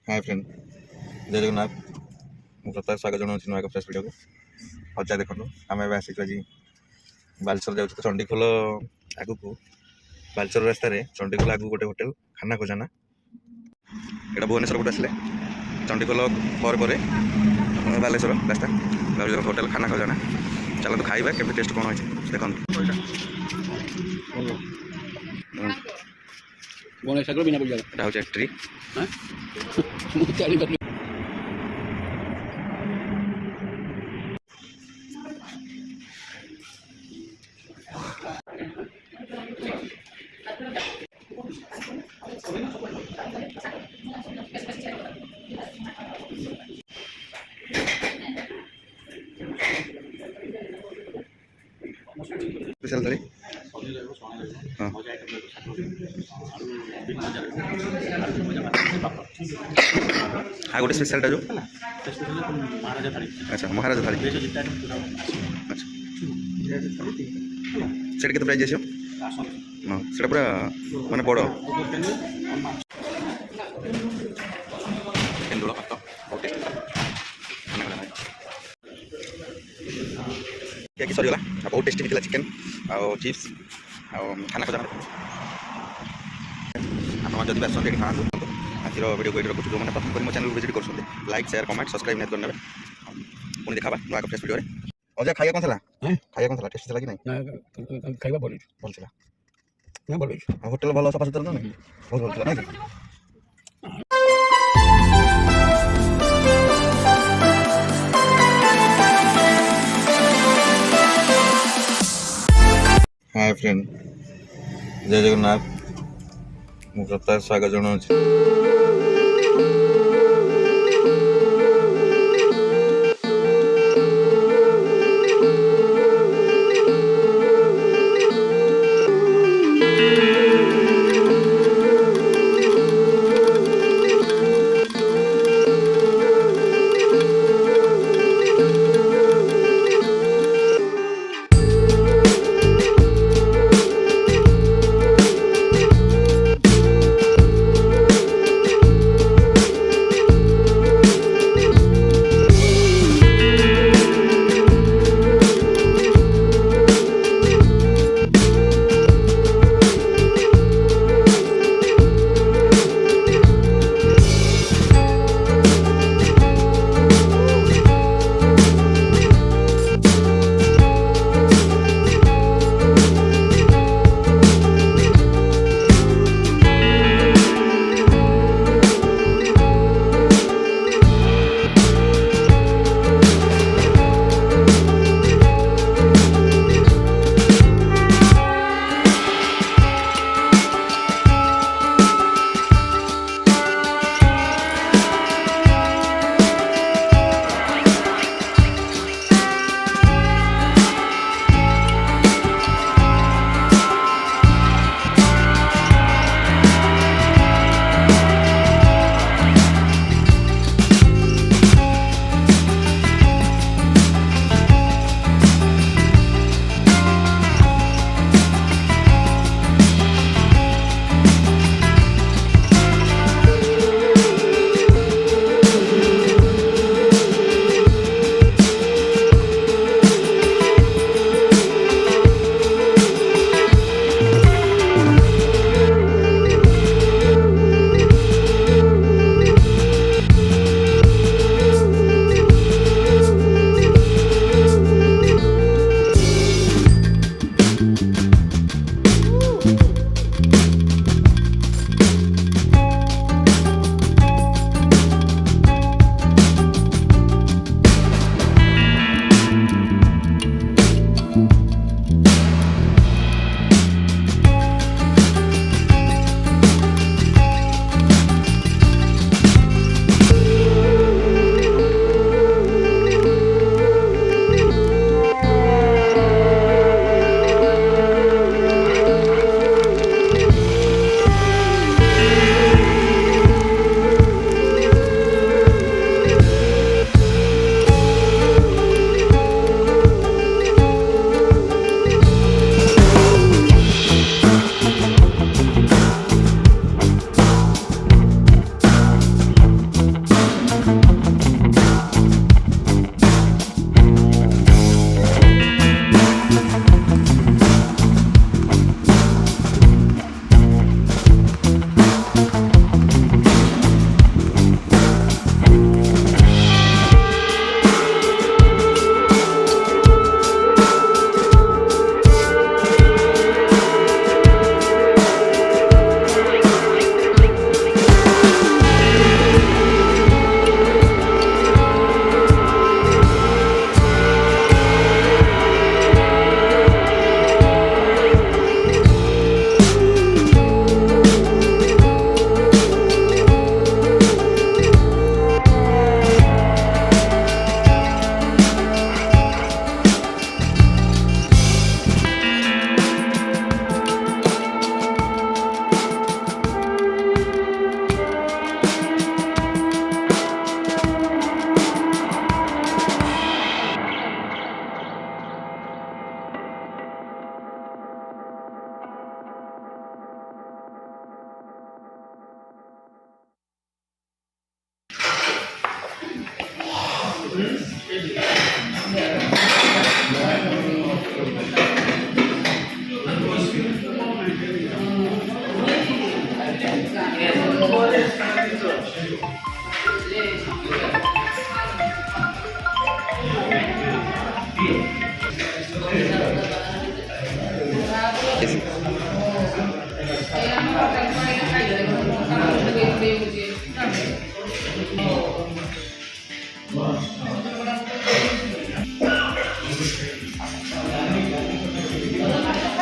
Hi friend, जय जगन्नाथ। प्रताप स्वागत जनाऊँ नुआ एक फ्रेश वीडियो को। हजा देखो आम ए आसिक आज बालेश्वर जाऊँ तो चंडीखोल आगु को बालेश्वर रास्तार चंडीखोल आगु गोटे होटेल खाना खजाना। यहाँ भुवनेश्वर गोटे आसले चंडीखोल पर बालेश्वर रास्ता होटेल खाना खजाना। चलते खाଇବା केमती टेस्ट कौन अच्छे देखो। एंट्री स्पेशल थाली हाँ हाँ गोटे स्पेशलटा जो अच्छा महाराजा थाली अच्छा सेट के प्राइस आसो हाँ से पूरा माने बड़ केन्दुल भात क्या सरीगला बहुत टेस्टी होता चिकेन आउ चिप्स आउ खाना खजाना आप जब आसते खाना आज वीडियो को रखुच्छे जो मैंने प्रथम कर मो चैनल विजिट कर लाइक शेयर कमेंट सब्सक्राइब नहीं करने पुणी देखा नुआ फ्रेश वीडियो अजा खाइया कौन था खाइया कौन था टेस्ट था कि नहीं खाइबा भल भल था ना भल होटेल भल सफा सुतरा नहीं बहुत भल था नहीं हाय फ्रेंड, जय जगन्नाथ। प्रताप स्वागत जनाऊँ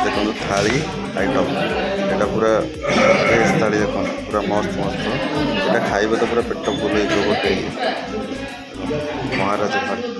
देखो थाली आइटम एटा पूरा वेज थाली देखो पूरा मस्त मस्त एटा खाइबे तो पूरा पेट फुल हो गोटे महाराजा थाली।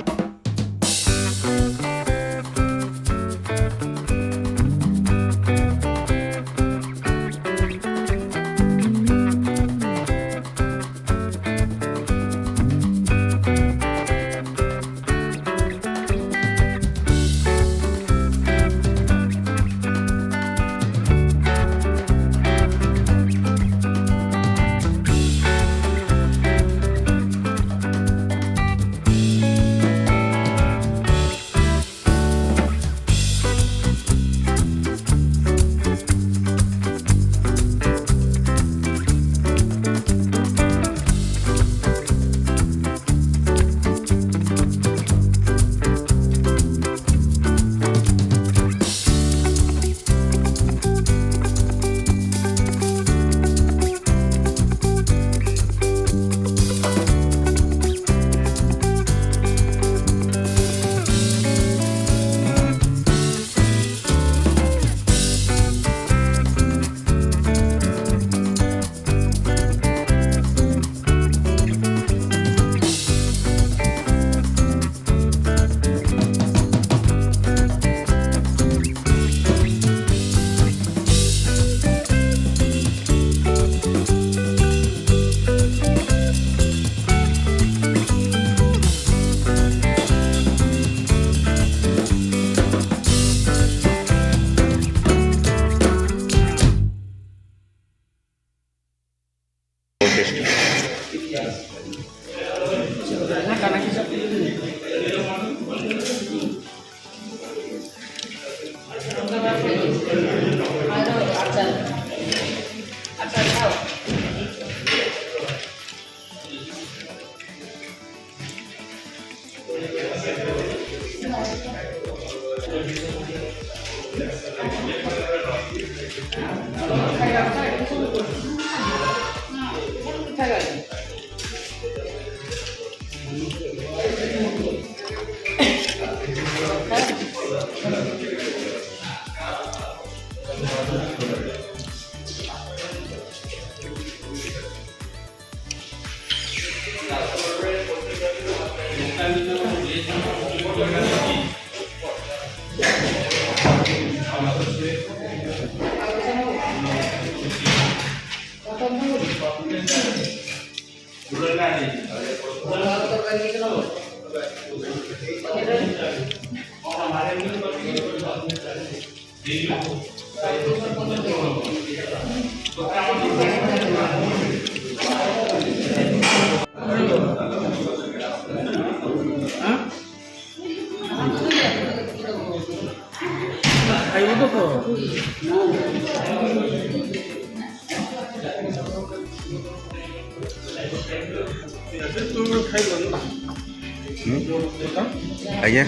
ଆଜ୍ଞା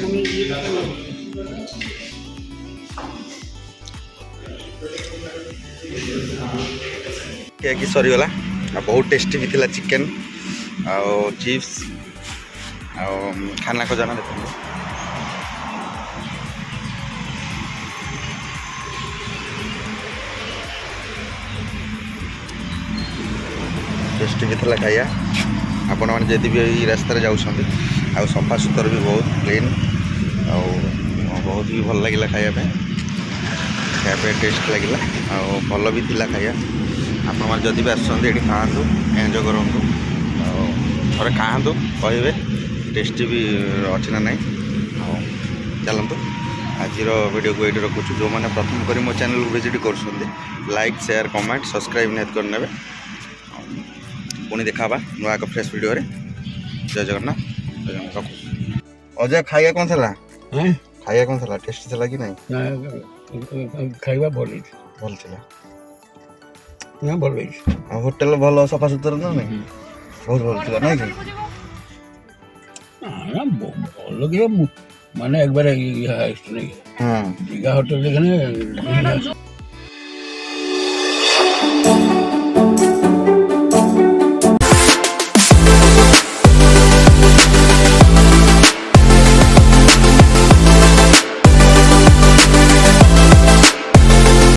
କି ସରିଗଲା ଆଉ ବହୁତ ଟେଷ୍ଟି ବି ଥିଲା ଚିକେନ୍ ଆଉ ଚିପ୍ସ ଆଉ ଖାନା ଖଜାନା ଦେଖନ୍ତୁ ଟେଷ୍ଟି ବି ଥିଲା ଖାଇବା ଆପଣମାନେ ଯଦି ବି ଏଇ ରାସ୍ତାରେ ଯାଉଛନ୍ତି ଆଉ ସଫା ସୁତରା ବି ବହୁତ କ୍ଲିନ୍ ଆଉ ବହୁତ ବି ଭଲ ଲାଗିଲା ଖାଇବା ପାଇଁ ଟେଷ୍ଟ ଲାଗିଲା ଆଉ ଭଲ ବି ଥିଲା ଖାଇବା ଆପଣମାନେ ଯଦି ବି ଆସୁଛନ୍ତି ଏଠି ଖାଆନ୍ତୁ ଏନ୍ଜୟ କରନ୍ତୁ ଆଉ ଥରେ ଖାଆନ୍ତୁ କହିବେ ଟେଷ୍ଟି ବି ଅଛି ନା ନାହିଁ ଆଉ ଚାଲନ୍ତୁ ଆଜିର ଭିଡ଼ିଓକୁ ଏଇଠି ରଖୁଛୁ ଯେଉଁମାନେ ପ୍ରଥମ କରି ମୋ ଚ୍ୟାନେଲକୁ ଭିଜିଟ୍ କରୁଛନ୍ତି ଲାଇକ୍ ସେୟାର କମେଣ୍ଟ ସବସ୍କ୍ରାଇବ୍ ନିହାତି କରିନେବେ ପୁଣି ଦେଖା ହେବା ନୂଆ ଏକ ଫ୍ରେଶ୍ ଭିଡ଼ିଓରେ ଜୟ ଜଗନ୍ନାଥ ରଖୁଛୁ ଅଜୟ ଖାଇବା କ'ଣ ଥିଲା ଖାଇବା କ'ଣ ଥିଲା ଟେଷ୍ଟି ଥିଲା କି ନାହିଁ ଖାଇବା ଭଲ ହେଇଛି ଭଲ ଥିଲା ଭଲ ହେଇଛି ଆଉ ହୋଟେଲ ଭଲ ସଫା ସୁତରା ନା ନାହିଁ ବହୁତ ଭଲ ଥିଲା ନାଇଁ କି? না বললো কি মানে একবারে হাইস্ট নাকি হুম দীঘা হোটেল এখানে